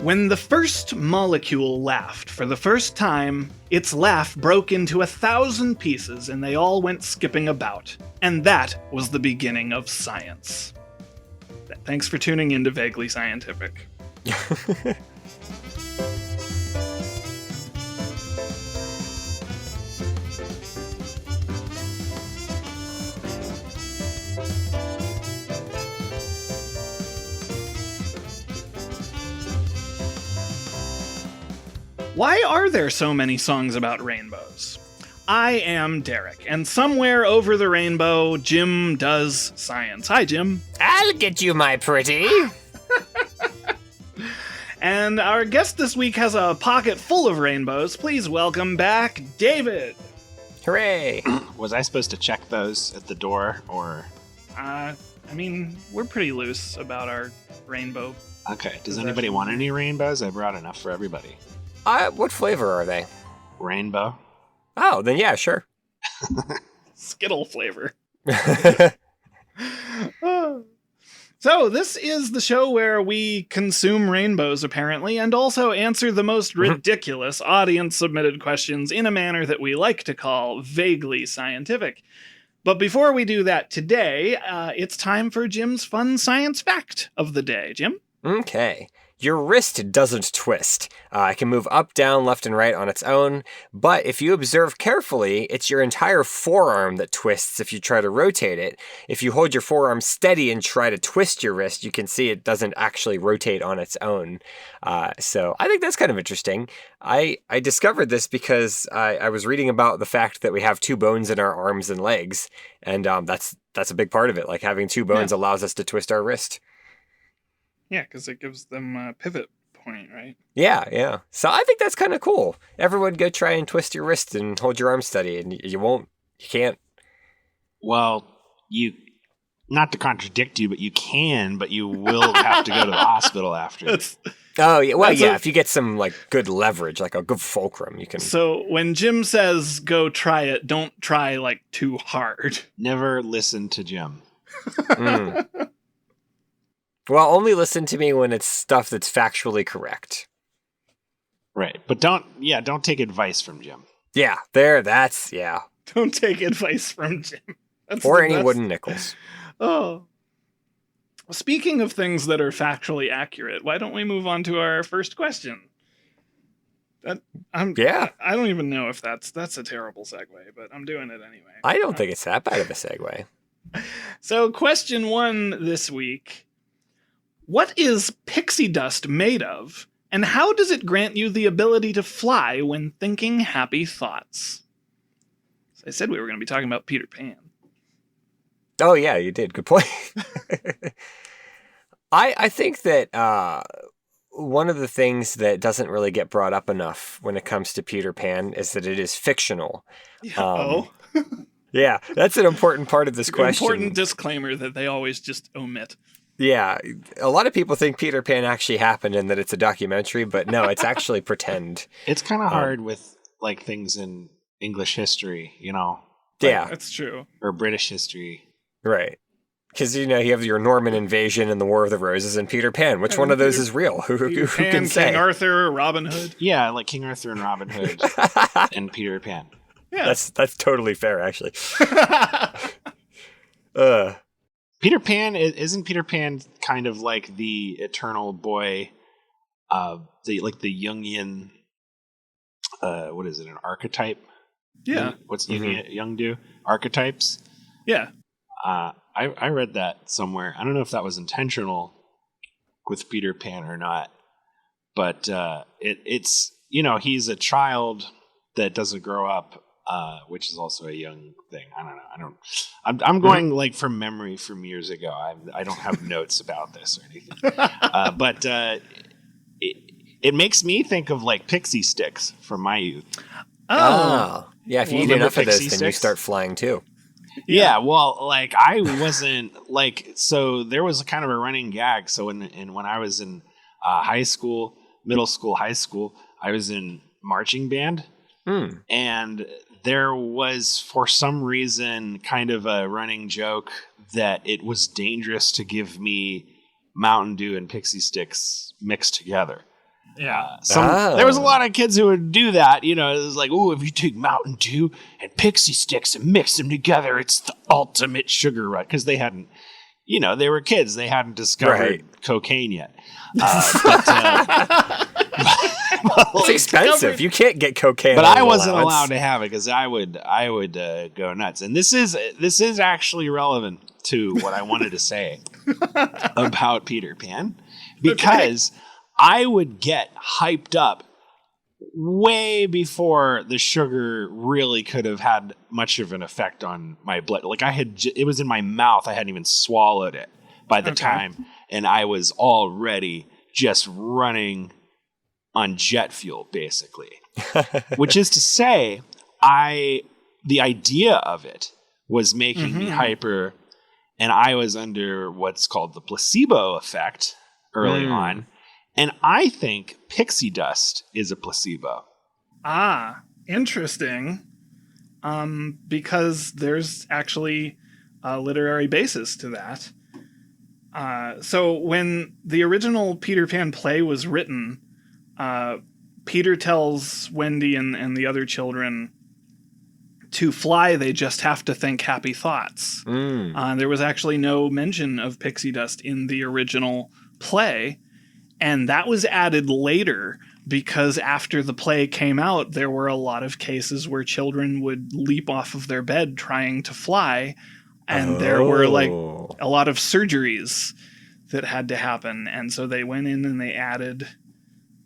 When the first molecule laughed for the first time, its laugh broke into 1,000 pieces and they all went skipping about. And that was the beginning of science. Thanks for tuning in to Vaguely Scientific. Why are there so many songs about rainbows? I am Derek, and somewhere over the rainbow, Jim does science. Hi, Jim. I'll get you, my pretty. And our guest this week has a pocket full of rainbows. Please welcome back David. Hooray. Was I supposed to check those at the door, or? We're pretty loose about our rainbow. Okay, does anybody want any rainbows? I brought enough for everybody. What flavor are they? Rainbow. Oh, then yeah, sure. Skittle flavor. So, this is the show where we consume rainbows, apparently, and also answer the most ridiculous audience-submitted questions in a manner that we like to call vaguely scientific. But before we do that today, it's time for Jim's fun science fact of the day. Jim? Okay. Your wrist doesn't twist. It can move up, down, left, and right on its own, but if you observe carefully, it's your entire forearm that twists if you try to rotate it. If you hold your forearm steady and try to twist your wrist, you can see it doesn't actually rotate on its own. So I think that's kind of interesting. I discovered this because I was reading about the fact that we have two bones in our arms and legs, and that's a big part of it. Like having two bones allows us to twist our wrist. Yeah, because it gives them a pivot point, right? Yeah. So I think that's kind of cool. Everyone go try and twist your wrist and hold your arm steady, and you can't. Well, not to contradict you, but you can, but you will have to go to the hospital after. If you get some like good leverage, like a good fulcrum, you can. So when Jim says go try it, don't try like too hard. Never listen to Jim. Well, only listen to me when it's stuff that's factually correct. Right. But don't take advice from Jim. Yeah, yeah. Don't take advice from Jim. Or any wooden nickels. Oh. Speaking of things that are factually accurate, why don't we move on to our first question? I don't even know if that's a terrible segue, but I'm doing it anyway. I don't think it's that bad of a segue. So question 1 this week. What is pixie dust made of, and how does it grant you the ability to fly when thinking happy thoughts? So I said we were going to be talking about Peter Pan. Oh, yeah, you did. Good point. I think that one of the things that doesn't really get brought up enough when it comes to Peter Pan is that it is fictional. Yeah, that's an important part of this question. Important disclaimer that they always just omit. Yeah, a lot of people think Peter Pan actually happened and that it's a documentary, but no, it's actually pretend. It's kind of hard with like things in English history, Yeah, that's true. Or British history. Right. Because, you have your Norman invasion and the War of the Roses and Peter Pan. Which one of those is real? Who can say? King Arthur, Robin Hood. Yeah, like King Arthur and Robin Hood and Peter Pan. Yeah. That's totally fair, actually. Peter Pan, isn't Peter Pan kind of like the eternal boy, the Jungian, what is it, an archetype? Yeah. What's Jung do? Archetypes? Yeah. I read that somewhere. I don't know if that was intentional with Peter Pan or not, but it's he's a child that doesn't grow up, which is also a young thing. I don't know. I'm going like from memory from years ago. I don't have notes about this or anything, but it makes me think of like pixie sticks from my youth. Oh. Yeah, if you eat enough of those, then sticks? you start flying too. Yeah, well, like I wasn't like, so there was kind of a running gag. So when I was in high school, middle school, high school, I was in marching band, and there was for some reason kind of a running joke that it was dangerous to give me Mountain Dew and Pixie Sticks mixed together. Yeah. There was a lot of kids who would do that. You know, it was like, oh, if you take Mountain Dew and Pixie Sticks and mix them together, it's the ultimate sugar rush. Because they hadn't, you know, they were kids. They hadn't discovered cocaine yet. It's expensive. You can't get cocaine. But I wasn't allowed to have it because I would go nuts. And this is actually relevant to what I wanted to say about Peter Pan, because I would get hyped up way before the sugar really could have had much of an effect on my blood. Like it was in my mouth. I hadn't even swallowed it by the time, and I was already just running on jet fuel, basically. Which is to say, the idea of it was making me hyper, and I was under what's called the placebo effect early on. And I think pixie dust is a placebo. Ah, interesting. Because there's actually a literary basis to that. So when the original Peter Pan play was written, Peter tells Wendy and the other children to fly, they just have to think happy thoughts. There was actually no mention of pixie dust in the original play. And that was added later because after the play came out, there were a lot of cases where children would leap off of their bed trying to fly. And there were like a lot of surgeries that had to happen. And so they went in and they added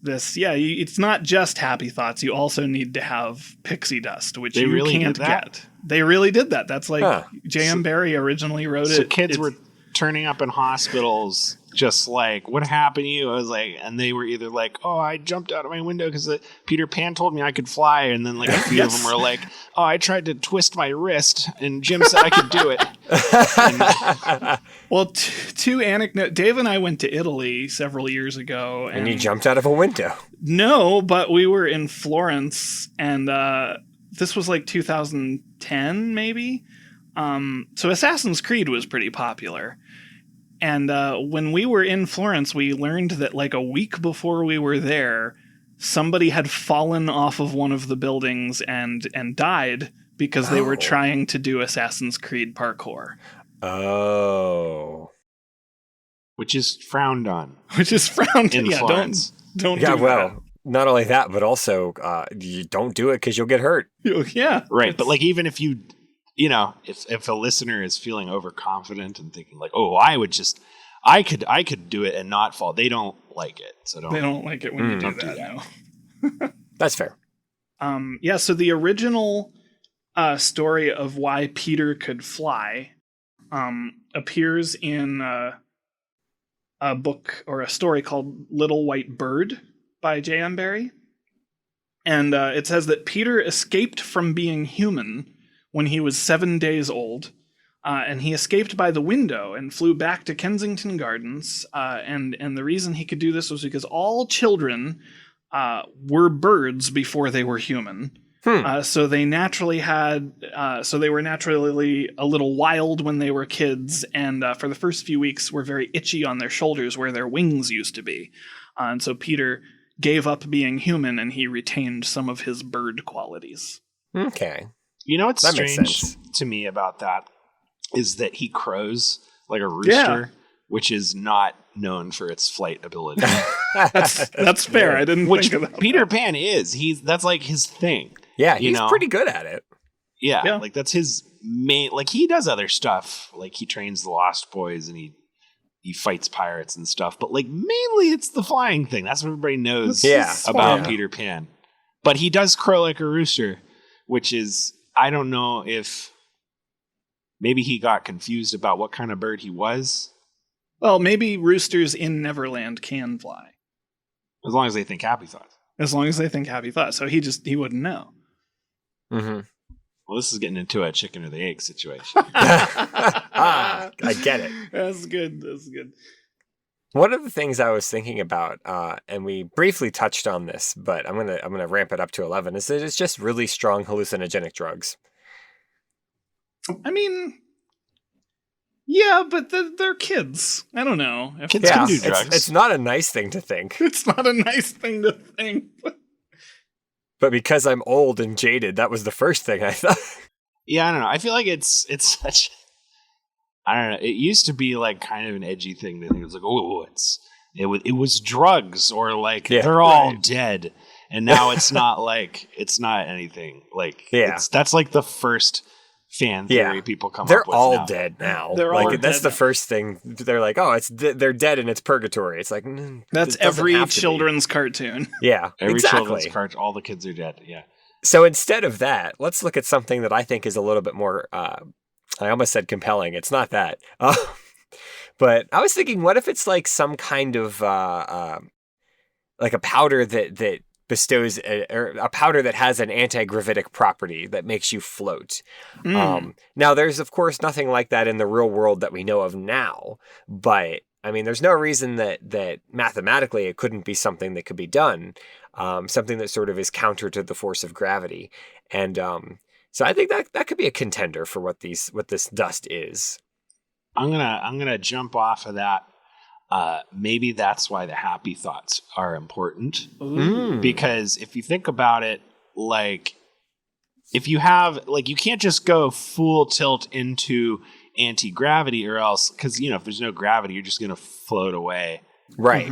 this. Yeah, it's not just happy thoughts. You also need to have pixie dust, which you can't get. They really did that. That's like J.M. Barrie originally wrote it. So kids were turning up in hospitals just like, what happened to you? I was like, and they were either like, oh, I jumped out of my window because Peter Pan told me I could fly. And then like a few of them were like, oh, I tried to twist my wrist and Jim said I could do it. Well, two anecdotes. Dave and I went to Italy several years ago. And you jumped out of a window. No, but we were in Florence, and this was like 2010, maybe. So Assassin's Creed was pretty popular. And when we were in Florence, we learned that like a week before we were there, somebody had fallen off of one of the buildings and died because they were trying to do Assassin's Creed parkour. Oh. Which is frowned on. Which is frowned in Florence. Don't yeah, do well, that. Not only that, but also you don't do it because you'll get hurt. Yeah. Right. But like, even if you know, if a listener is feeling overconfident and thinking like, oh, I could do it and not fall, they don't like it. So they don't like it when you do that. No. That's fair. Yeah. So the original story of why Peter could fly appears in a book or a story called Little White Bird by J.M. Barrie. And it says that Peter escaped from being human when he was 7 days old, and he escaped by the window and flew back to Kensington Gardens. And the reason he could do this was because all children were birds before they were human. So they naturally they were naturally a little wild when they were kids, and for the first few weeks were very itchy on their shoulders where their wings used to be. And so Peter gave up being human, and he retained some of his bird qualities. Okay. You know what's strange to me about that is that he crows like a rooster, which is not known for its flight ability. That's fair. I didn't think of that. Peter Pan is. That's like his thing. Yeah, he's pretty good at it. Yeah, like that's his main. Like he does other stuff. Like he trains the Lost Boys and he fights pirates and stuff. But like mainly it's the flying thing. That's what everybody knows about Peter Pan. But he does crow like a rooster, which is, I don't know if maybe he got confused about what kind of bird he was. Well, maybe roosters in Neverland can fly. As long as they think happy thoughts. As long as they think happy thoughts. So he wouldn't know. Mm-hmm. Well, this is getting into a chicken or the egg situation. I get it. That's good. One of the things I was thinking about, and we briefly touched on this, but I'm gonna ramp it up to 11, is that it's just really strong hallucinogenic drugs. I mean, Yeah, but they're kids. I don't know. Kids can do drugs. It's not a nice thing to think. It's not a nice thing to think. But because I'm old and jaded, that was the first thing I thought. Yeah, I don't know. I feel like it's such. I don't know. It used to be like kind of an edgy thing to think. It was like, oh, it was drugs, or like they're all dead. And now it's not like it's not anything like that's like the first fan theory people come up with. They're all now. dead now. They're like all that's dead the now. first thing. They're like, oh, they're dead and it's purgatory. It's like that's it doesn't every have to be. children's cartoon. Yeah, Every exactly. children's cartoon, all the kids are dead. Yeah. So instead of that, let's look at something that I think is a little bit more. I almost said compelling. It's not that. But I was thinking, what if it's like some kind of like a powder that bestows or a powder that has an anti-gravitic property that makes you float. Now, there's of course nothing like that in the real world that we know of now, but I mean, there's no reason that mathematically it couldn't be something that could be done, something that sort of is counter to the force of gravity, and so I think that could be a contender for what this dust is. I'm gonna jump off of that. Maybe that's why the happy thoughts are important. Because if you think about it, like if you have like you can't just go full tilt into anti-gravity, or else because if there's no gravity, you're just gonna float away, right?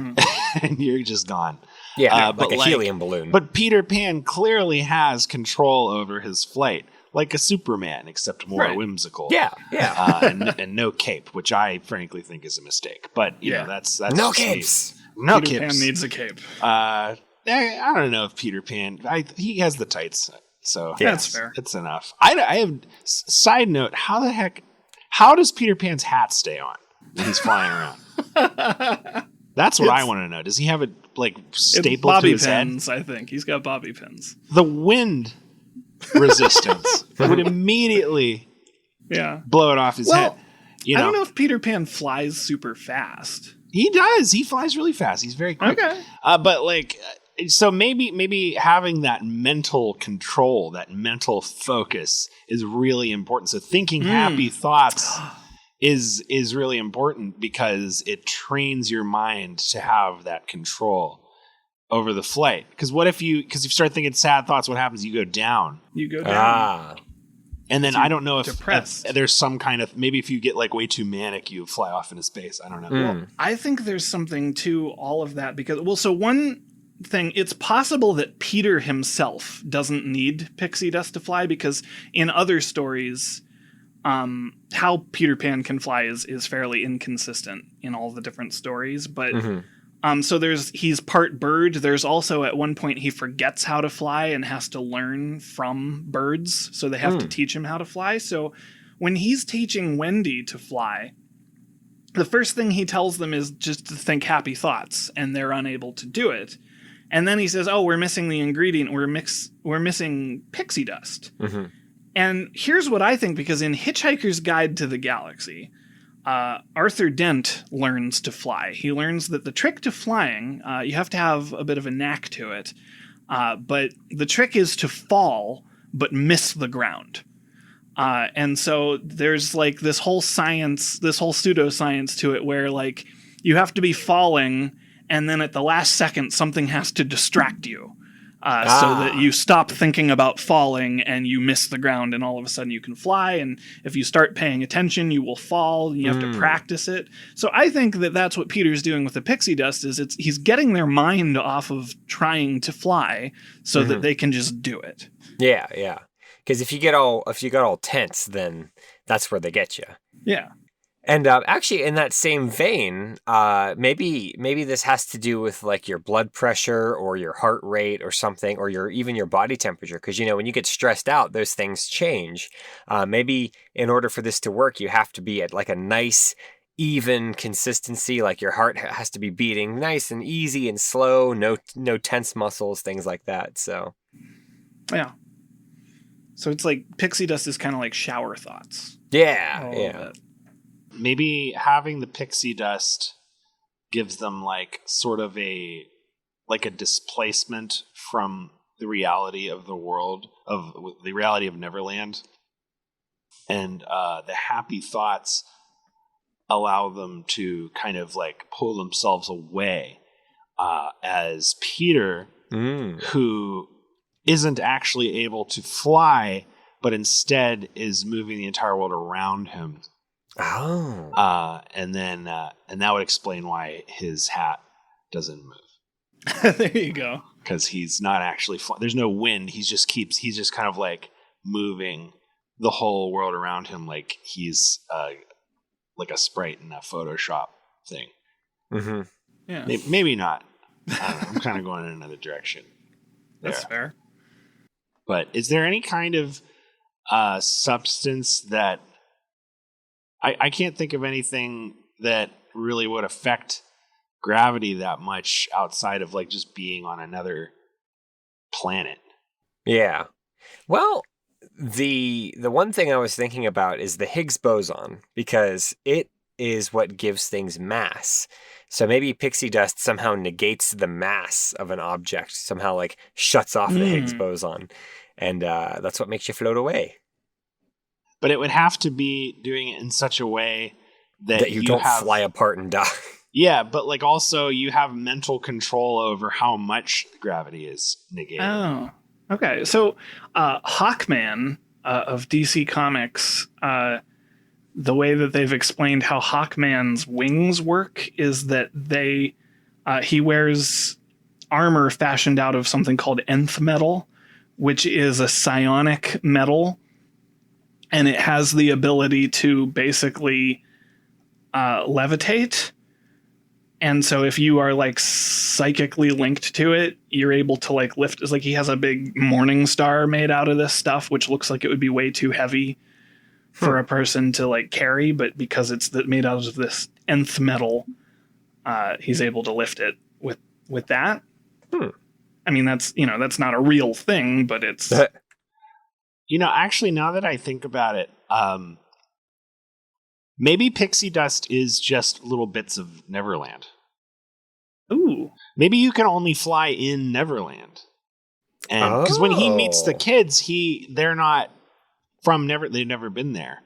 And you're just gone. Yeah, like a helium balloon. But Peter Pan clearly has control over his flight, like a Superman, except more whimsical. Yeah. And no cape, which I frankly think is a mistake. But you know, that's no capes. No Peter capes. Pan needs a cape. I don't know if Peter Pan. He has the tights, so that's fair. It's enough. I have side note. How does Peter Pan's hat stay on when he's flying around? That's what I want to know. Does he have it like stapled to his pins, head? I think he's got bobby pins. The wind resistance would immediately blow it off his head. I don't know if Peter Pan flies super fast. He does. He flies really fast. He's very quick. Okay. But like, so maybe having that mental control, that mental focus is really important. So thinking happy thoughts is really important because it trains your mind to have that control over the flight. Because if you start thinking sad thoughts, what happens? You go down. And then I don't know if there's some kind of, maybe if you get like way too manic, you fly off into space. I don't know. Well, I think there's something to all of that because, so one thing, it's possible that Peter himself doesn't need pixie dust to fly because in other stories, how Peter Pan can fly is fairly inconsistent in all the different stories, but so he's part bird. There's also at one point he forgets how to fly and has to learn from birds, so they have to teach him how to fly. So when he's teaching Wendy to fly, the first thing he tells them is just to think happy thoughts, and they're unable to do it. And then he says, "Oh, we're missing the ingredient. We're missing pixie dust." And here's what I think, because in Hitchhiker's Guide to the Galaxy, Arthur Dent learns to fly. He learns that the trick to flying, you have to have a bit of a knack to it, but the trick is to fall but miss the ground. And so there's like this whole pseudoscience to it where like you have to be falling and then at the last second something has to distract you. So that you stop thinking about falling and you miss the ground and all of a sudden you can fly. And if you start paying attention, you will fall. You have to practice it. So I think that that's what Peter's doing with the pixie dust is he's getting their mind off of trying to fly so that they can just do it. Yeah. Because if you get all tense, then that's where they get you. Yeah. And actually, in that same vein, maybe this has to do with like your blood pressure or your heart rate or something, or even your body temperature. Because when you get stressed out, those things change. Maybe in order for this to work, you have to be at like a nice, even consistency. Like your heart has to be beating nice and easy and slow. No tense muscles, things like that. So, yeah. So it's like pixie dust is kind of like shower thoughts. Yeah. Maybe having the pixie dust gives them like sort of a displacement from the reality of the world, of the reality of Neverland. And the happy thoughts allow them to kind of like pull themselves away as Peter, who isn't actually able to fly, but instead is moving the entire world around him. Oh. And that would explain why his hat doesn't move. There you go. Because he's not actually there's no wind. He's just kind of like moving the whole world around him like he's like a sprite in a Photoshop thing. Mm-hmm. Yeah. Maybe not. I don't know. I'm kind of going in another direction. That's fair. But is there any kind of substance that I can't think of anything that really would affect gravity that much outside of like just being on another planet? Yeah. Well, the one thing I was thinking about is the Higgs boson, because it is what gives things mass. So maybe pixie dust somehow negates the mass of an object, somehow like shuts off the Higgs boson, and that's what makes you float away. But it would have to be doing it in such a way that you don't fly apart and die. Yeah, but like also you have mental control over how much gravity is negated. Oh, okay. So Hawkman of DC Comics, the way that they've explained how Hawkman's wings work is that he wears armor fashioned out of something called nth metal, which is a psionic metal, and it has the ability to basically levitate. And so if you are like psychically linked to it, you're able to like lift. It's like he has a big morning star made out of this stuff, which looks like it would be way too heavy for a person to like carry. But because it's made out of this nth metal, he's able to lift it with that. I mean, that's not a real thing, but it's... Actually, now that I think about it, maybe pixie dust is just little bits of Neverland. Ooh. Maybe you can only fly in Neverland. And because when he meets the kids, they're not from they've never been there.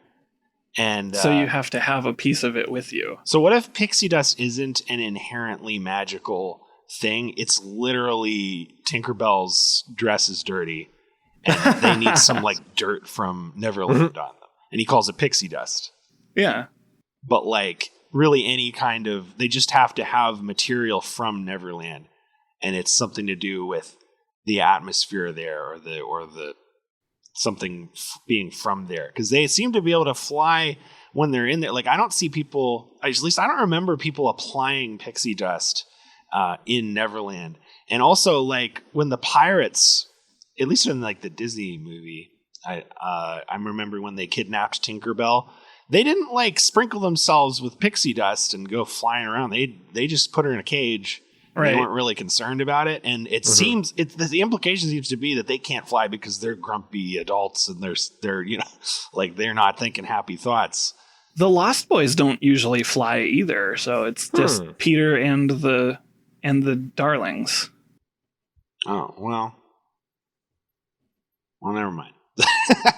And so you have to have a piece of it with you. So what if pixie dust isn't an inherently magical thing? It's literally Tinkerbell's dress is dirty and they need some like dirt from Neverland on them. And he calls it pixie dust. Yeah. But like really any kind of, they just have to have material from Neverland, and it's something to do with the atmosphere there or the something being from there, because they seem to be able to fly when they're in there. Like I don't see people, at least I don't remember people applying pixie dust in Neverland. And also like when the pirates, at least in like the Disney movie, I'm remembering when they kidnapped Tinkerbell, they didn't like sprinkle themselves with pixie dust and go flying around. They just put her in a cage. Right. They weren't really concerned about it. And it seems the implication seems to be that they can't fly because they're grumpy adults and they're like they're not thinking happy thoughts. The Lost Boys don't usually fly either, so it's just Peter and the Darlings. Oh, well, never mind.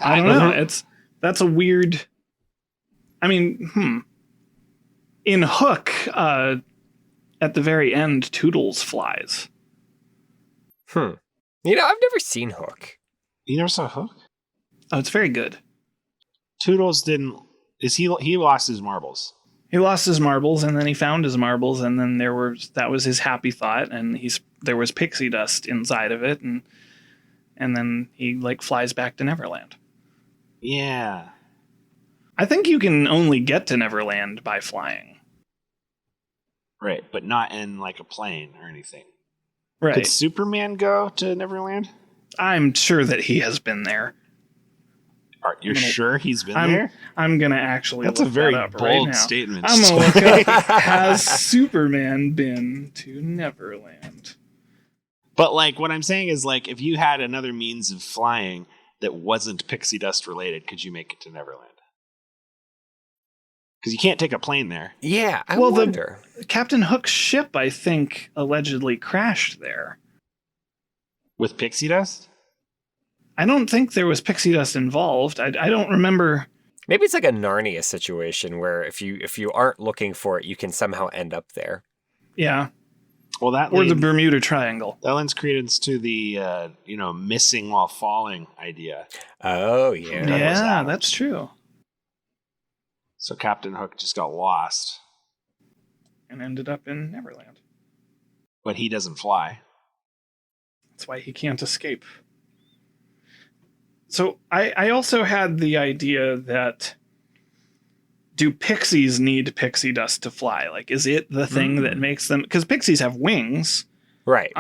I don't know. That's a weird. I mean, in Hook, at the very end, Toodles flies. I've never seen Hook. You never saw Hook? Oh, it's very good. Toodles didn't. He lost his marbles? He lost his marbles, and then he found his marbles, and then that was his happy thought, and there was pixie dust inside of it, and then he like flies back to Neverland. Yeah. I think you can only get to Neverland by flying. Right, but not in like a plane or anything. Right. Could Superman go to Neverland? I'm sure that he has been there. Are you sure he's been there? I'm going to actually That's a very that bold right statement. I'm going to look up, has Superman been to Neverland? But like what I'm saying is like if you had another means of flying that wasn't pixie dust related, could you make it to Neverland? Because you can't take a plane there. Yeah, I wonder. Captain Hook's ship, I think, allegedly crashed there. With pixie dust? I don't think there was pixie dust involved. I don't remember. Maybe it's like a Narnia situation where if you aren't looking for it, you can somehow end up there. Yeah. Well, that Or the Bermuda Triangle. That lends credence to the missing while falling idea. Oh yeah, Yeah, that's true. So Captain Hook just got lost, And ended up in Neverland. but he doesn't fly. That's why he can't escape. So I also had the idea that, do pixies need pixie dust to fly? Like, is it the thing that makes them... Because pixies have wings. Right.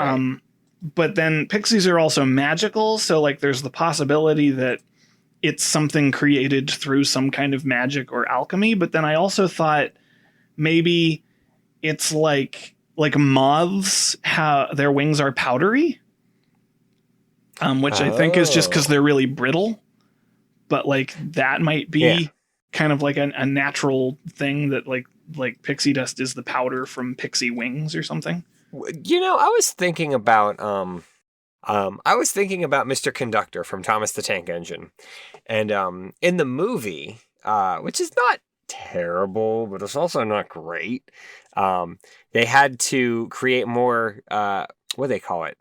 But then pixies are also magical, so like there's the possibility that it's something created through some kind of magic or alchemy. But then I also thought maybe it's like moths, how their wings are powdery. Which I think is just because they're really brittle. But like that might be kind of like a natural thing that like pixie dust is the powder from pixie wings or something. I was thinking about Mr. Conductor from Thomas the Tank Engine, and in the movie, which is not terrible, but it's also not great. They had to create more. What do they call it?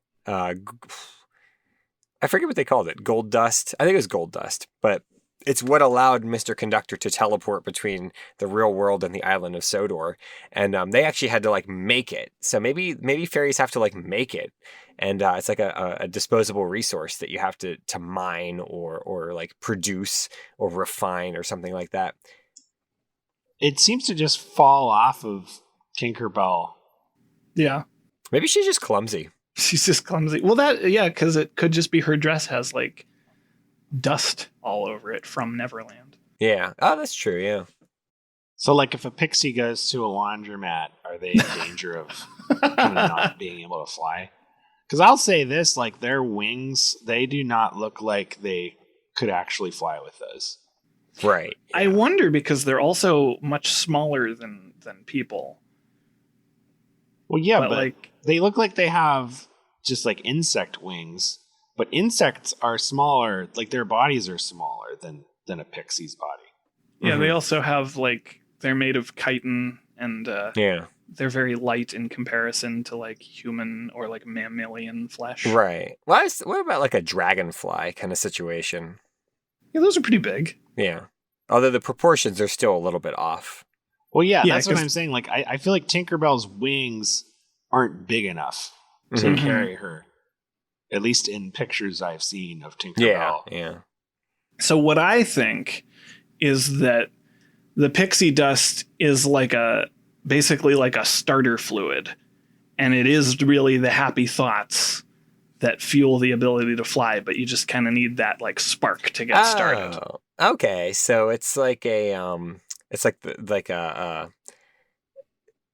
I forget what they called it. Gold dust. I think it was gold dust, but it's what allowed Mr. Conductor to teleport between the real world and the island of Sodor. And they actually had to like make it. So maybe fairies have to like make it. And it's like a disposable resource that you have to mine or like produce or refine or something like that. It seems to just fall off of Tinkerbell. Yeah. Maybe she's just clumsy. She's just clumsy. Well, because it could just be her dress has like dust all over it from Neverland. Yeah. Oh, that's true. Yeah. So, like, if a pixie goes to a laundromat, are they in danger of kind of not being able to fly? Because I'll say this, like, their wings, they do not look like they could actually fly with those. Right. Yeah. I wonder because they're also much smaller than people. Well, yeah, but like they look like they have just like insect wings, but insects are smaller. Like their bodies are smaller than a pixie's body. Yeah, They also have like they're made of chitin and they're very light in comparison to like human or like mammalian flesh. Right. What about like a dragonfly kind of situation? Yeah, those are pretty big. Yeah. Although the proportions are still a little bit off. Well, yeah, that's what I'm saying. Like, I feel like Tinkerbell's wings aren't big enough to carry her. At least in pictures I've seen of Tinkerbell. Yeah. So what I think is that the pixie dust is basically like a starter fluid. And it is really the happy thoughts that fuel the ability to fly, but you just kind of need that like spark to get started. Okay, so it's like a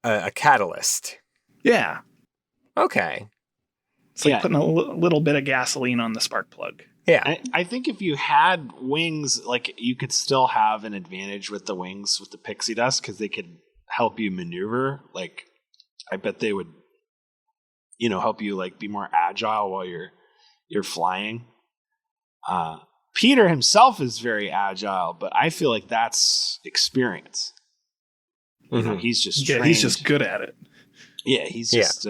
a catalyst. Yeah. Okay. It's like putting a little bit of gasoline on the spark plug. Yeah. I think if you had wings, like you could still have an advantage with the wings with the pixie dust because they could help you maneuver. Like, I bet they would, help you like be more agile while you're flying. Peter himself is very agile, but I feel like that's experience. He's just trained. He's just good at it. Yeah, he's just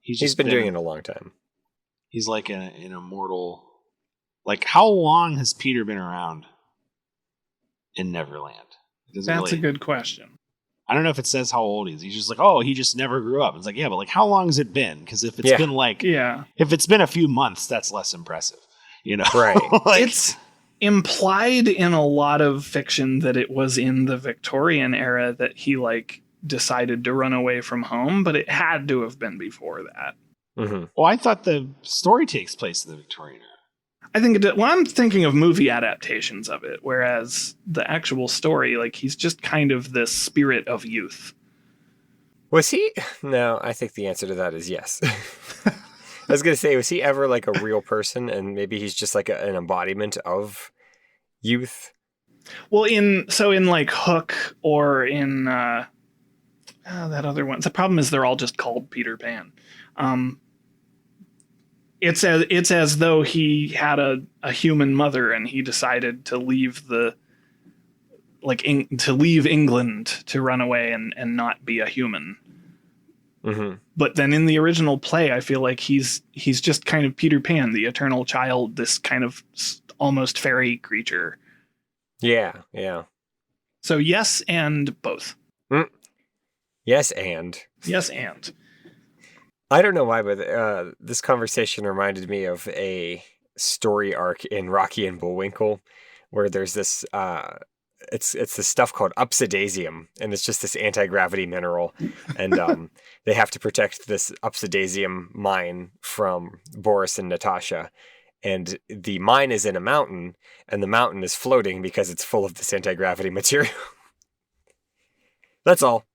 he's been doing it a long time. He's like an immortal. Like, how long has Peter been around in Neverland? That's a good question. I don't know if it says how old he is. He's just like, oh, he just never grew up. It's like, yeah, but like, how long has it been? Because if it's been if it's been a few months, that's less impressive. Right? Like, it's implied in a lot of fiction that it was in the Victorian era that he like decided to run away from home, but it had to have been before that. Well, I thought the story takes place in the Victorian era. I think I'm thinking of movie adaptations of it, whereas the actual story, like, he's just kind of the spirit of youth. Was he? No, I think the answer to that is yes. I was going to say, was he ever like a real person? And maybe he's just like an embodiment of youth? Well, in like Hook or in that other one. The problem is they're all just called Peter Pan. It's as though he had a human mother and he decided to leave the to leave England to run away and not be a human. Mm-hmm. But then in the original play, I feel like he's just kind of Peter Pan, the eternal child, this kind of almost fairy creature. Yeah, yeah. So yes, and both. Yes, and. Yes, and. I don't know why, but this conversation reminded me of a story arc in Rocky and Bullwinkle, where there's this it's this stuff called upsidasium, and it's just this anti-gravity mineral, and they have to protect this upsidasium mine from Boris and Natasha, and the mine is in a mountain, and the mountain is floating because it's full of this anti-gravity material. That's all.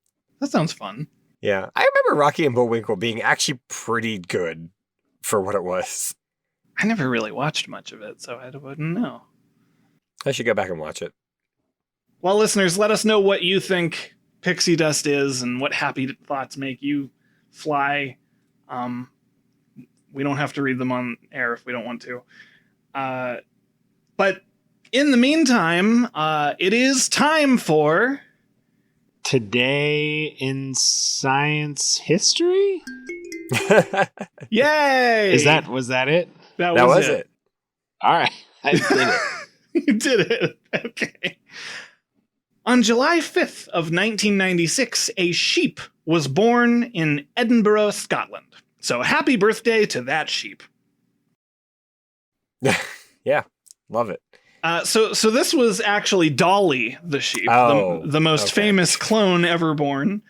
That sounds fun. Yeah, I remember Rocky and Bullwinkle being actually pretty good for what it was. I never really watched much of it, so I wouldn't know. I should go back and watch it. Well, listeners, let us know what you think pixie dust is and what happy thoughts make you fly. We don't have to read them on air if we don't want to. But in the meantime, it is time for... Today in Science History? Yay! Was that it? That was it. All right. I did it. You did it. Okay. On July 5th of 1996, a sheep was born in Edinburgh, Scotland. So happy birthday to that sheep. Yeah, love it. So this was actually Dolly the sheep, the most famous clone ever born.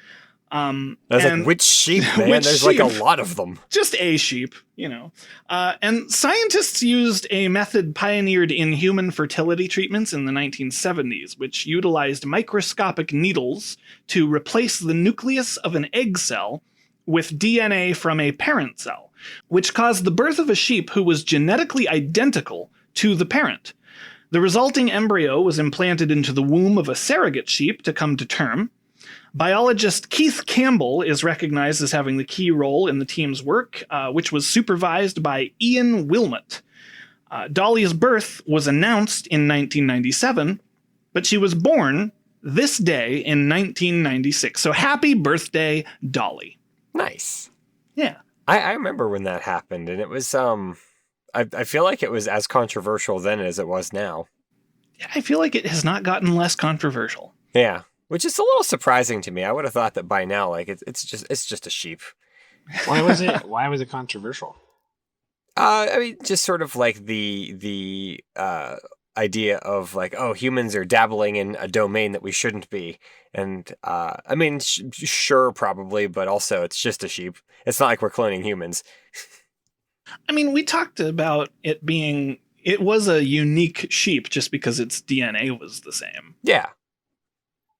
I was like, which sheep, man? There's sheep? Like a lot of them. Just a sheep, you know. And scientists used a method pioneered in human fertility treatments in the 1970s, which utilized microscopic needles to replace the nucleus of an egg cell with DNA from a parent cell, which caused the birth of a sheep who was genetically identical to the parent. The resulting embryo was implanted into the womb of a surrogate sheep to come to term. Biologist Keith Campbell is recognized as having the key role in the team's work, which was supervised by Ian Wilmot. Dolly's birth was announced in 1997, but she was born this day in 1996. So happy birthday, Dolly. Nice. Yeah. I remember when that happened, and it was, I feel like it was as controversial then as it was now. Yeah, I feel like it has not gotten less controversial. Yeah. Which is a little surprising to me. I would have thought that by now, like it's just a sheep. Why was it controversial? I mean, just sort of like the idea of like, oh, humans are dabbling in a domain that we shouldn't be, and I mean, sure, probably, but also it's just a sheep. It's not like we're cloning humans. I mean, we talked about it was a unique sheep just because its DNA was the same. Yeah.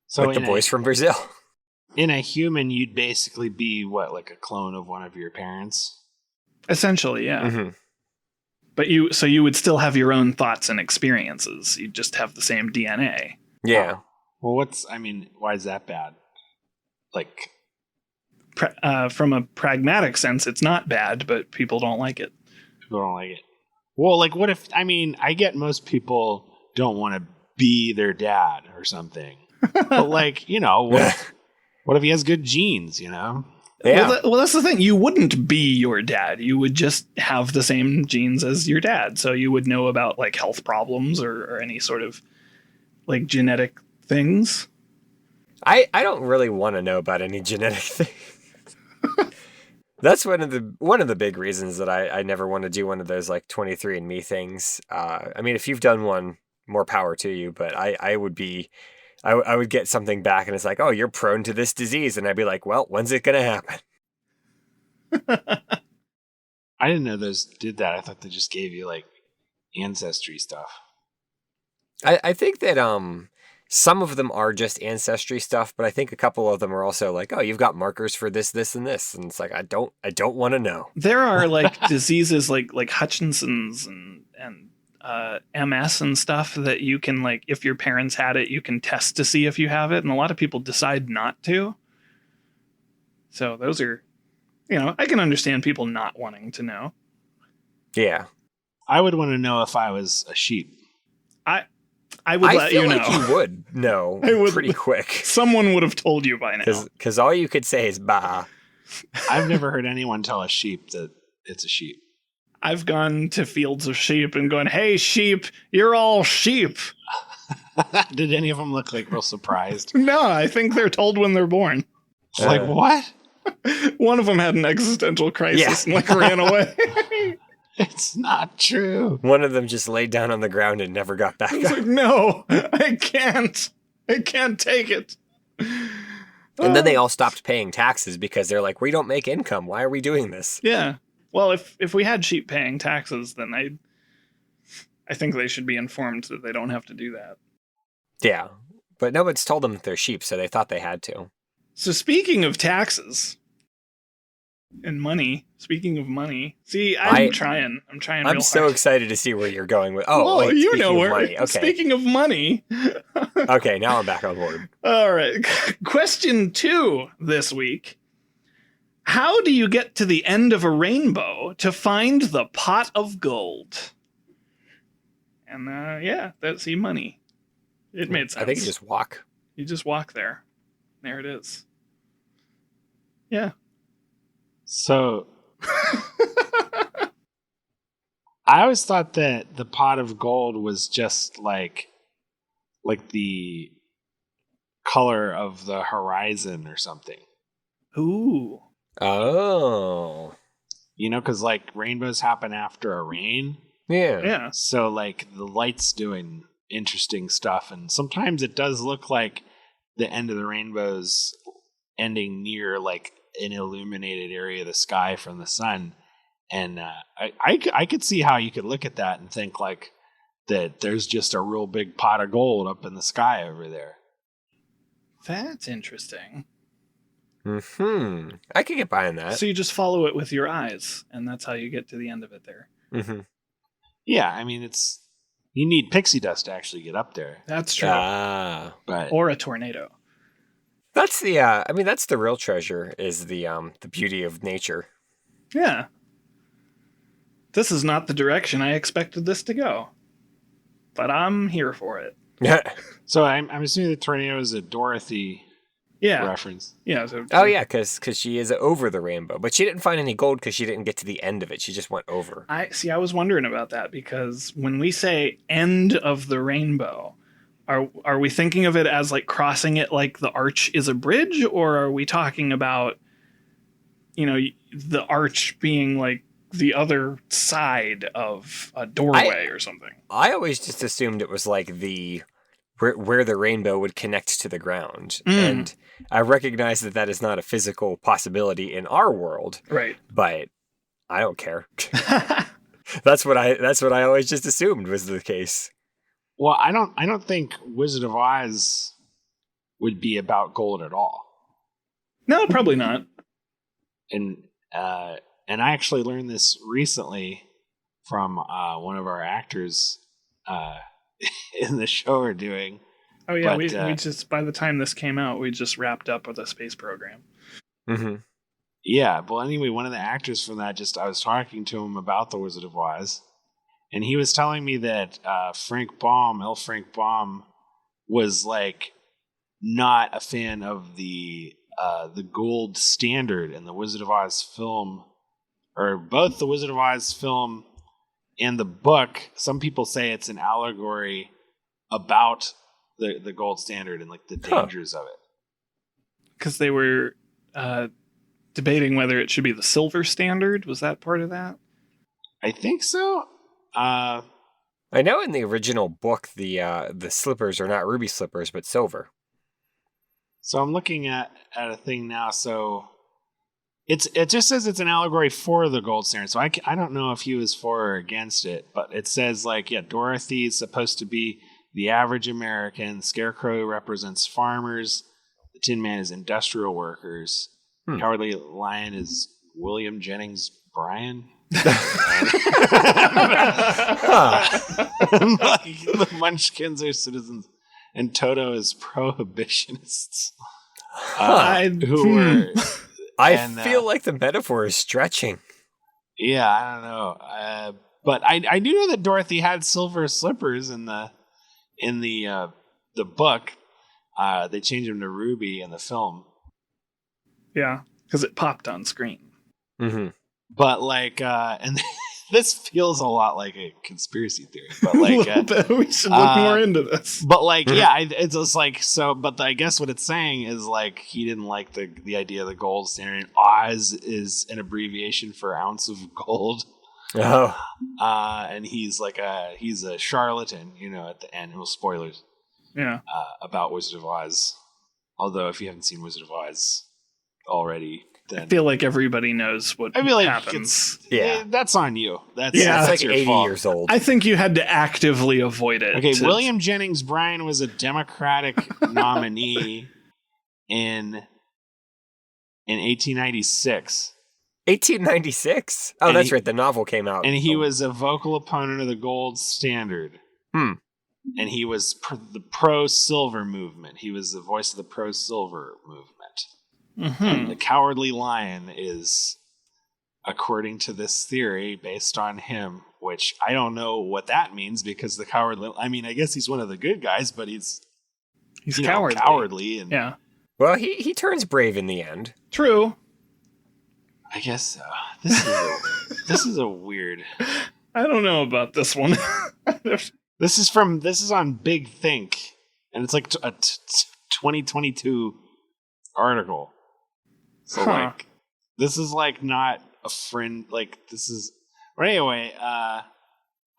So like the boys from Brazil. In a human, you'd basically be like a clone of one of your parents? Essentially, yeah. Mm-hmm. But you would still have your own thoughts and experiences. You'd just have the same DNA. Yeah. Well, why is that bad? Like, from a pragmatic sense, it's not bad, but people don't like it. People don't like it. Well, like, what if, I get most people don't want to be their dad or something. But like, what if he has good genes, Yeah. Well, that's the thing. You wouldn't be your dad. You would just have the same genes as your dad. So you would know about like health problems or any sort of like genetic things. I don't really want to know about any genetic things. That's one of the big reasons that I never want to do one of those like 23andMe things. I mean, if you've done one, more power to you, but I would get something back and it's like, oh, you're prone to this disease. And I'd be like, well, when's it going to happen? I didn't know those did that. I thought they just gave you like ancestry stuff. I think that some of them are just ancestry stuff, but I think a couple of them are also like, oh, you've got markers for this, this, and this. And it's like, I don't want to know. There are like diseases like Hutchinson's and MS and stuff that you can, like, if your parents had it, you can test to see if you have it. And a lot of people decide not to. So those are, I can understand people not wanting to know. Yeah. I would want to know if I was a sheep. I would let feel you know. like you would know pretty quick. Someone would have told you by now. Because all you could say is bah. I've never heard anyone tell a sheep that it's a sheep. I've gone to fields of sheep and gone, hey, sheep, you're all sheep. Did any of them look like real surprised? No, I think they're told when they're born. Like, what? One of them had an existential crisis and ran away. It's not true. One of them just laid down on the ground and never got back It's up. like, no, I can't take it. And then they all stopped paying taxes because they're like, we don't make income. Why are we doing this? Yeah. Well, if we had sheep paying taxes, then I think they should be informed that they don't have to do that. Yeah. But no one's told them that they're sheep, so they thought they had to. So speaking of taxes and money, speaking of money, see, I'm trying real hard. I'm so excited to see where you're going with. Oh, well, wait, you know where. money. Okay. Speaking of money. Okay, now I'm back on board. All right. Question 2 this week. How do you get to the end of a rainbow to find the pot of gold? And that's money. It made sense. I think you just walk. You just walk there. There it is. Yeah. So I always thought that the pot of gold was just like the color of the horizon or something. Ooh. Oh. You know, because like rainbows happen after a rain. Yeah. Yeah. So like the light's doing interesting stuff, and sometimes it does look like the end of the rainbow's ending near like an illuminated area of the sky from the sun. And I could see how you could look at that and think like that there's just a real big pot of gold up in the sky over there. That's interesting. I could get behind that. So you just follow it with your eyes, and that's how you get to the end of it there. Yeah, I mean, you need pixie dust to actually get up there. That's true. But or a tornado. That's the that's the real treasure, is the beauty of nature. Yeah. This is not the direction I expected this to go. But I'm here for it. So I'm assuming the tornado is a Dorothy reference. Yeah. So, oh yeah, because she is over the rainbow, but she didn't find any gold because she didn't get to the end of it. She just went over. I was wondering about that, because when we say end of the rainbow, are we thinking of it as like crossing it like the arch is a bridge, or are we talking about, the arch being like the other side of a doorway or something? I always just assumed it was like where the rainbow would connect to the ground. And I recognize that is not a physical possibility in our world. Right. But I don't care. That's what I always just assumed was the case. Well, I don't think Wizard of Oz would be about gold at all. No, probably not. And I actually learned this recently from one of our actors in the show we're doing. Oh yeah, we just, by the time this came out, we just wrapped up with a space program. Yeah, well, anyway, one of the actors from that, I was talking to him about the Wizard of Oz, and he was telling me that Frank Baum, was like not a fan of the gold standard in the Wizard of Oz film, or both the Wizard of Oz film and the book. Some people say it's an allegory about the gold standard and like the dangers of it. Because they were debating whether it should be the silver standard. Was that part of that? I think so. I know in the original book the slippers are not ruby slippers but silver. So I'm looking at a thing now. So it just says it's an allegory for the gold standard. So I don't know if he was for or against it, but it says like, yeah, Dorothy is supposed to be the average American. Scarecrow represents farmers. The Tin Man is industrial workers. Cowardly Lion is William Jennings Bryan. The Munchkins are citizens, and Toto is prohibitionists. I feel like the metaphor is stretching. Yeah, I don't know, but I do know that Dorothy had silver slippers in the in the book, they changed him to Ruby in the film. Yeah, because it popped on screen. Mm-hmm. But like, and this feels a lot like a conspiracy theory. But like, we should look more into this. But like, yeah, it's just like so. But I guess what it's saying is like he didn't like the idea of the gold standard. And Oz is an abbreviation for ounce of gold. Oh, and he's a charlatan. At the end, well, spoilers. Yeah. About Wizard of Oz. Although if you haven't seen Wizard of Oz already, then I feel like everybody knows what happens. That's on you. That's like your 80 fault. years old. I think you had to actively avoid it. Okay, William Jennings Bryan was a Democratic nominee in 1896. 1896? Oh, And that's he- right. The novel came out. And he was a vocal opponent of the gold standard. And he was the pro-silver movement. He was the voice of the pro-silver movement. And the Cowardly Lion is, according to this theory, based on him, which I don't know what that means because the Cowardly... I mean, I guess he's one of the good guys, but he's cowardly. And yeah. Well, he turns brave in the end. True. I guess so. This is a weird... I don't know about this one. This is on Big Think, and it's like a 2022 article. So like, this is like not a friend. Like this is. But anyway,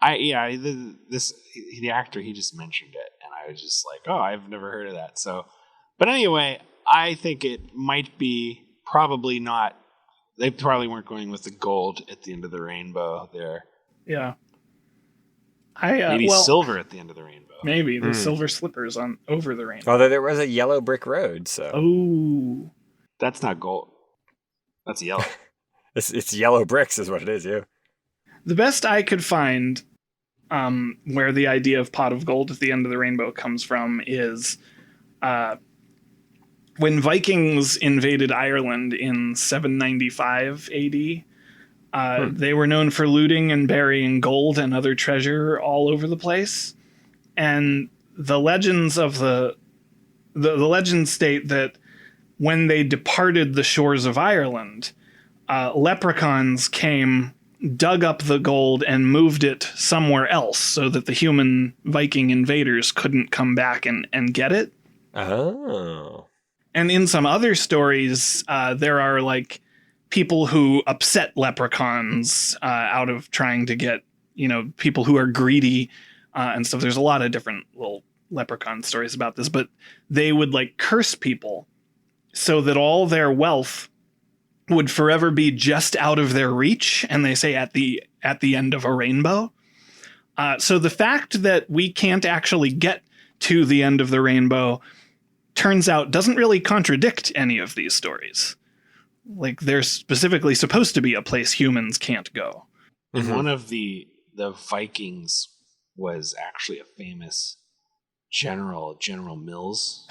the actor, he just mentioned it, and I was just like, oh, I've never heard of that. So, but anyway, I think it might be probably not. They probably weren't going with the gold at the end of the rainbow there. Yeah. Maybe silver at the end of the rainbow. Maybe the silver slippers on over the rainbow. Although there was a yellow brick road, so. Oh. That's not gold. That's yellow. It's yellow bricks is what it is, yeah. The best I could find where the idea of pot of gold at the end of the rainbow comes from is when Vikings invaded Ireland in 795 AD, they were known for looting and burying gold and other treasure all over the place. And the legends of the legends state that when they departed the shores of Ireland, leprechauns came, dug up the gold, and moved it somewhere else so that the human Viking invaders couldn't come back and get it. Oh. And in some other stories, there are like people who upset leprechauns out of trying to get, people who are greedy and stuff. There's a lot of different little leprechaun stories about this, but they would like curse people so that all their wealth would forever be just out of their reach. And they say at the end of a rainbow. So the fact that we can't actually get to the end of the rainbow turns out doesn't really contradict any of these stories. Like there's specifically supposed to be a place humans can't go. And one of the Vikings was actually a famous General Mills.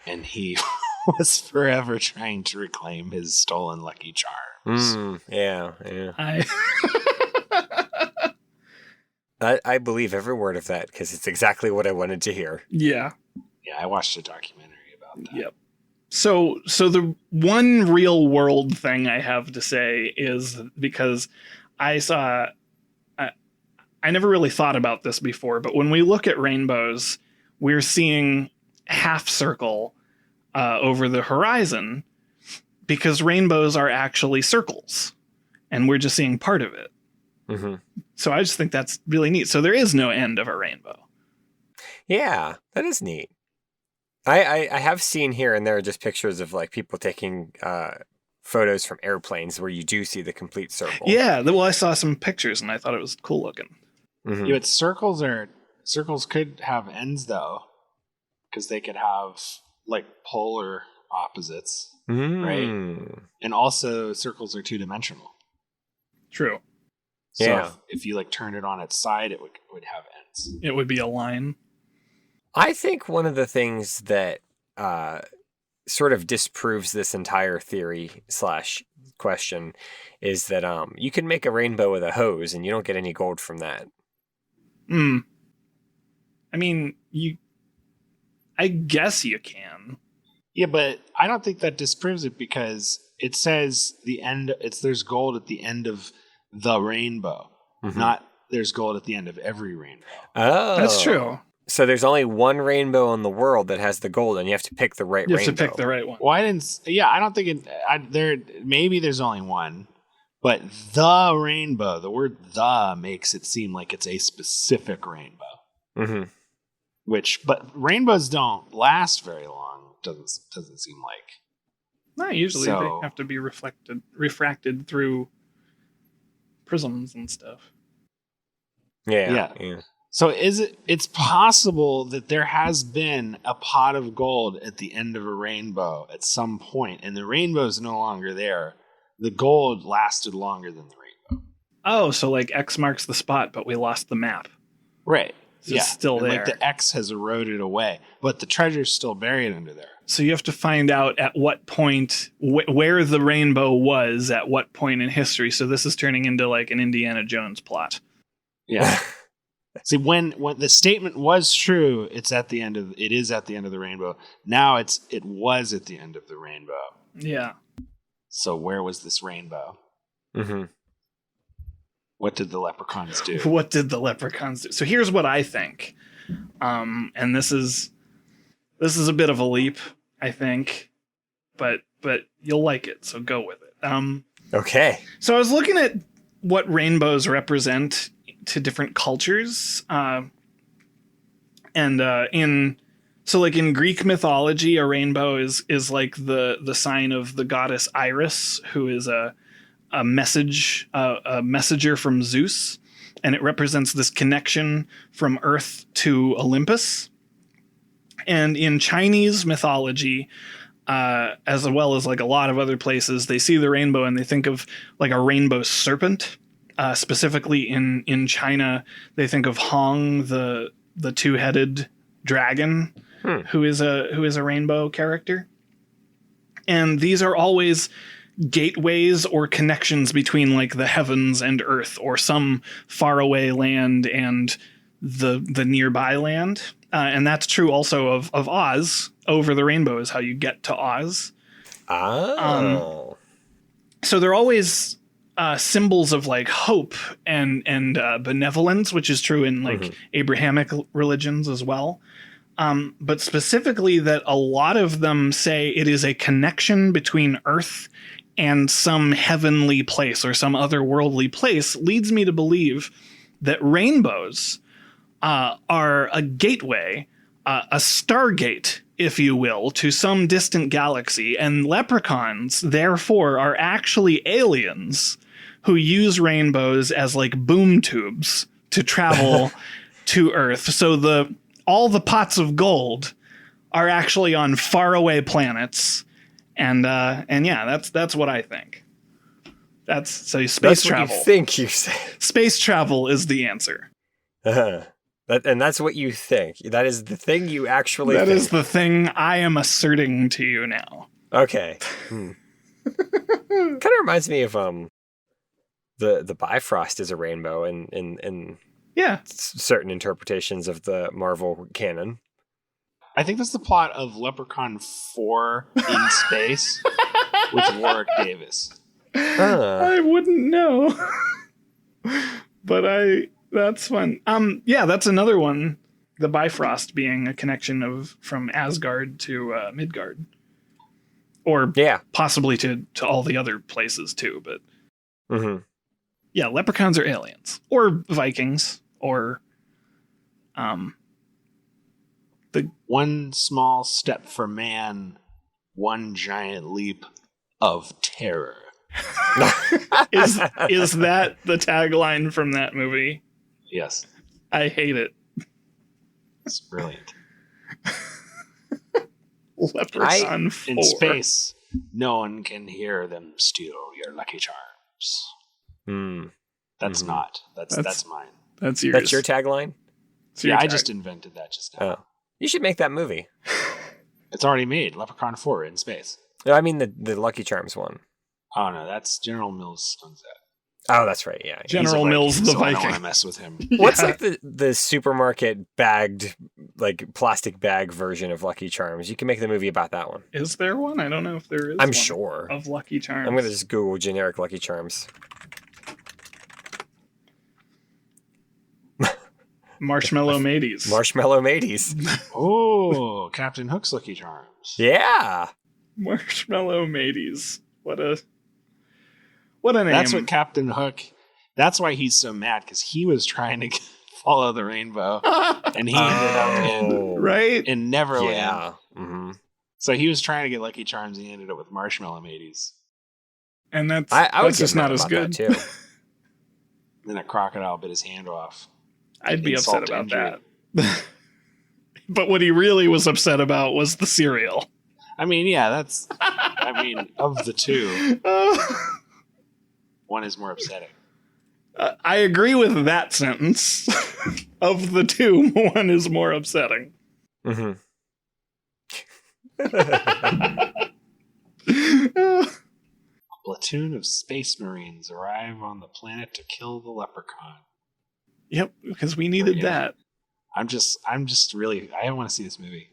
And he was forever trying to reclaim his stolen Lucky Charms. Yeah. I believe every word of that because it's exactly what I wanted to hear. Yeah. Yeah, I watched a documentary about that. Yep. So the one real world thing I have to say is because I never really thought about this before, but when we look at rainbows, we're seeing half circle over the horizon because rainbows are actually circles and we're just seeing part of it. Mm-hmm. So I just think that's really neat. So there is no end of a rainbow. Yeah, that is neat. I have seen here and there just pictures of like people taking photos from airplanes where you do see the complete circle. Yeah, well, I saw some pictures and I thought it was cool looking. Mm-hmm. Yeah, but circles could have ends though, because they could have like polar opposites, right? And also circles are 2-dimensional. True. So Yeah. if you like turn it on its side, it would have ends. It would be a line. I think one of the things that sort of disproves this entire theory / question is that you can make a rainbow with a hose and you don't get any gold from that. Hmm. I mean, I guess you can. Yeah, but I don't think that disproves it because it says there's gold at the end of the rainbow, not there's gold at the end of every rainbow. Oh. That's true. So there's only one rainbow in the world that has the gold, and you have to pick the right rainbow. You have to pick the right one. Well, I don't think maybe there's only one, but the rainbow, the word "the" makes it seem like it's a specific rainbow. Mm-hmm. But rainbows don't last very long. Doesn't seem like. Not usually. They have to be refracted through prisms and stuff. Yeah. So it's possible that there has been a pot of gold at the end of a rainbow at some point, and the rainbow's no longer there. The gold lasted longer than the rainbow. Oh, so like X marks the spot, but we lost the map. Right. So it's still there. Like the X has eroded away, but the treasure's still buried under there. So you have to find out at what point, where the rainbow was at what point in history. So this is turning into like an Indiana Jones plot. Yeah. See, when the statement was true, it is at the end of the rainbow. Now it was at the end of the rainbow. Yeah. So where was this rainbow? Mm-hmm. What did the leprechauns do? What did the leprechauns do? So here's what I think. And this is a bit of a leap, I think, but you'll like it, so go with it. Okay. So I was looking at what rainbows represent to different cultures, in Greek mythology, a rainbow is like the sign of the goddess Iris, who is a messenger from Zeus, and it represents this connection from Earth to Olympus. And in Chinese mythology, as well as like a lot of other places, they see the rainbow and they think of like a rainbow serpent. Specifically in China, they think of Hong, the two-headed dragon, who is a rainbow character. And these are always gateways or connections between like the heavens and earth, or some faraway land and the nearby land. And that's true also of Oz. Over the rainbow is how you get to Oz. Oh. So they're always symbols of like hope and benevolence, which is true in like Abrahamic religions as well. But specifically that a lot of them say it is a connection between Earth and some heavenly place or some otherworldly place, leads me to believe that rainbows are a gateway, a stargate, if you will, to some distant galaxy. And leprechauns, therefore, are actually aliens who use rainbows as like boom tubes to travel to Earth. So all the pots of gold are actually on faraway planets. And yeah, that's what I think. Space that's travel. What you think you say. Space travel is the answer. And that's what you think. That is the thing you actually think. That is the thing I am asserting to you now. Okay. Kind of reminds me of the Bifrost is a rainbow in Yeah. certain interpretations of the Marvel canon. I think that's the plot of Leprechaun 4 in space with Warwick Davis. I wouldn't know. But that's fun. Yeah, that's another one. The Bifrost being a connection from Asgard to Midgard. Or possibly to all the other places too, but yeah, leprechauns are aliens. Or Vikings. Or the one small step for man, one giant leap of terror. Is that the tagline from that movie? Yes. I hate it. It's brilliant. Leprechaun 4. In space, no one can hear them steal your lucky charms. That's not. That's mine. That's yours. That's your tagline? I just invented that just now. Oh. You should make that movie. It's already made. Leprechaun 4 in space. No, I mean the Lucky Charms one. Oh, no. That's General Mills owns that. Oh, that's right. Yeah. He's a General Viking, Mills the so I don't Viking. want to mess with him. What's Yeah. like the supermarket bagged, like plastic bag version of Lucky Charms? You can make the movie about that one. Is there one? I don't know if there is. I'm one sure. of Lucky Charms. I'm gonna just Google generic Lucky Charms. Marshmallow Mateys. Marshmallow Mateys. Oh, Captain Hook's Lucky Charms. Yeah. Marshmallow Mateys. What a name. That's what Captain Hook. That's why he's so mad, because he was trying to follow the rainbow, and he ended up right? in Neverland. Yeah. Mm-hmm. So he was trying to get Lucky Charms, and he ended up with Marshmallow Mateys. And that's I would that's just get mad not as about good. that, too. Then a crocodile bit his hand off. I'd be Insult upset to about injury. that. But what he really was upset about was the cereal. I mean, yeah, that's. I mean, of the two, one is more upsetting. I agree with that sentence. Of the two, one is more upsetting. Mm-hmm. A platoon of space marines arrive on the planet to kill the leprechaun. Yep, because we needed Yeah. that. I'm just really. I want to see this movie.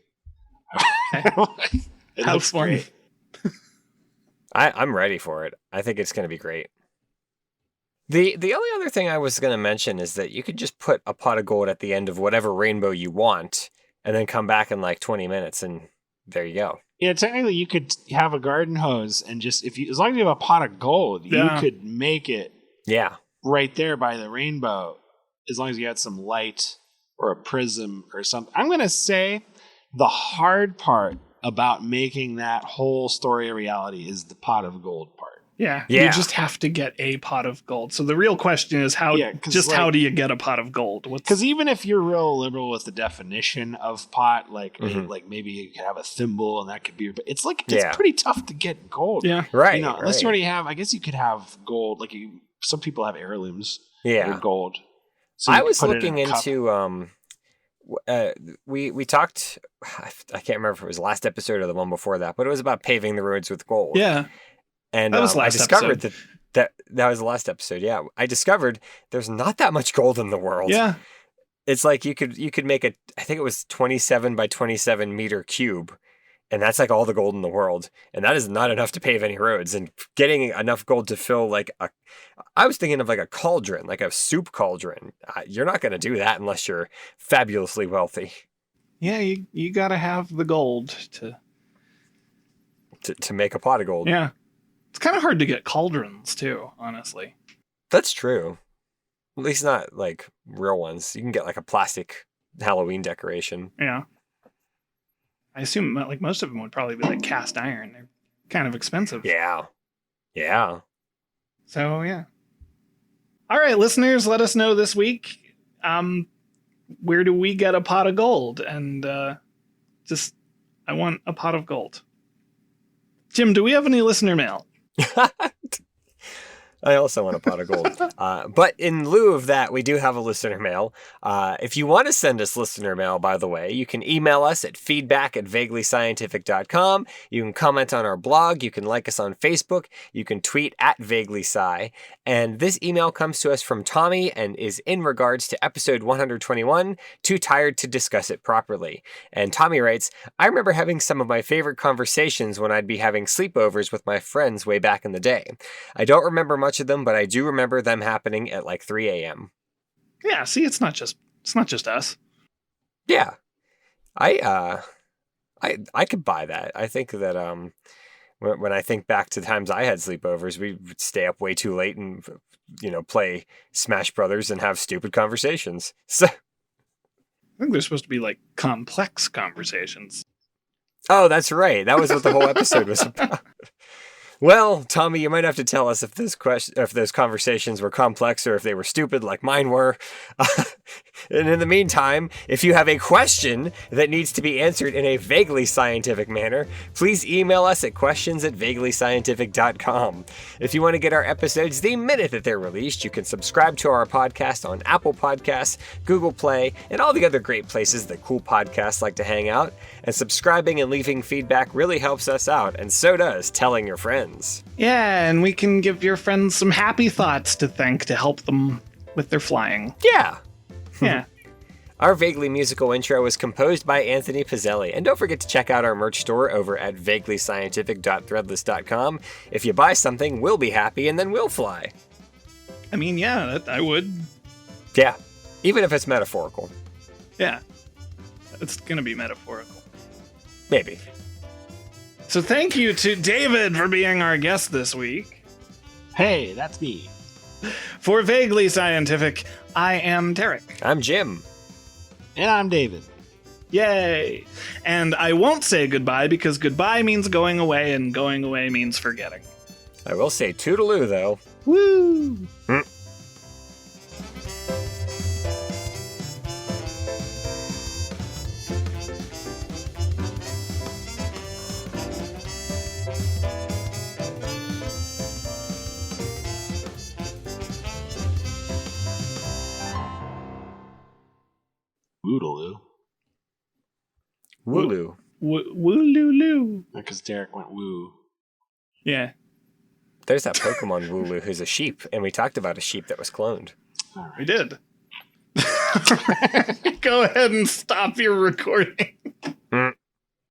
It Have looks fun. great. I'm ready for it. I think it's going to be great. The only other thing I was going to mention is that you could just put a pot of gold at the end of whatever rainbow you want, and then come back in like 20 minutes, and there you go. Yeah, technically, you could have a garden hose and just as long as you have a pot of gold, Yeah. you could make it Yeah. right there by the rainbow, as long as you had some light or a prism or something. I'm going to say the hard part about making that whole story a reality is the pot of gold part. Yeah, Yeah. you just have to get a pot of gold. So the real question is how Yeah, 'cause, how like- do you get a pot of gold? Because even if you're real liberal with the definition of pot, like Mhm. like maybe you could have a thimble and that could be, but it's Yeah. pretty tough to get gold. Yeah. Right. You know, unless you right. already have. I guess you could have gold. Like some people have heirlooms that Yeah. are gold. So you I could was put it in looking a cup. into we talked, I can't remember if it was the last episode or the one before that, but it was about paving the roads with gold. Yeah, And That was I last discovered that was the last episode. Yeah. I discovered there's not that much gold in the world. yeah, It's like you could make I think it was 27 by 27 meter cube. And that's like all the gold in the world. And that is not enough to pave any roads. And getting enough gold to fill I was thinking of like a cauldron, like a soup cauldron. You're not going to do that unless you're fabulously wealthy yeah. You got to have the gold to. to make a pot of gold. Yeah, it's kind of hard to get cauldrons too, honestly. That's true. At least not like real ones. You can get like a plastic Halloween decoration. Yeah, I assume like most of them would probably be like cast iron. They're kind of expensive. Yeah. Yeah. So yeah. All right, listeners, let us know this week. Where do we get a pot of gold? And I want a pot of gold. Jim, do we have any listener mail? I also want a pot of gold. But in lieu of that, we do have a listener mail. If you want to send us listener mail, by the way, you can email us at feedback@vaguelyscientific.com. You can comment on our blog. You can like us on Facebook. You can tweet @vaguelysci. And this email comes to us from Tommy and is in regards to episode 121, Too Tired to Discuss It Properly. And Tommy writes, I remember having some of my favorite conversations when I'd be having sleepovers with my friends way back in the day. I don't remember much of them, but I do remember them happening at like 3 a.m. Yeah, see, it's not just us. Yeah. I could buy that. I think that when I think back to times I had sleepovers, we would stay up way too late and play Smash Brothers and have stupid conversations. So I think they're supposed to be like complex conversations. oh, that's right. That was what the whole episode was about. Well, Tommy, you might have to tell us if those conversations were complex or if they were stupid like mine were. And in the meantime, if you have a question that needs to be answered in a vaguely scientific manner, please email us at questions@vaguelyscientific.com. If you want to get our episodes the minute that they're released, you can subscribe to our podcast on Apple Podcasts, Google Play, and all the other great places that cool podcasts like to hang out. And subscribing and leaving feedback really helps us out, and so does telling your friends. Yeah, and we can give your friends some happy thoughts to thank to help them with their flying. Yeah. Yeah. Our vaguely musical intro was composed by Anthony Pizzelli, and don't forget to check out our merch store over at vaguelyscientific.threadless.com. If you buy something, we'll be happy, and then we'll fly. I mean, yeah, I would. Yeah, even if it's metaphorical. Yeah. It's going to be metaphorical. Maybe. So thank you to David for being our guest this week. Hey, that's me. For Vaguely Scientific, I am Derek. I'm Jim. And I'm David. Yay! And I won't say goodbye because goodbye means going away and going away means forgetting. I will say toodaloo, though. Woo! Woodaloo. Wooloo. Woo-loo-loo. Because Derek went woo. Yeah. There's that Pokemon Wooloo who's a sheep, and we talked about a sheep that was cloned. All right. We did. Go ahead and stop your recording.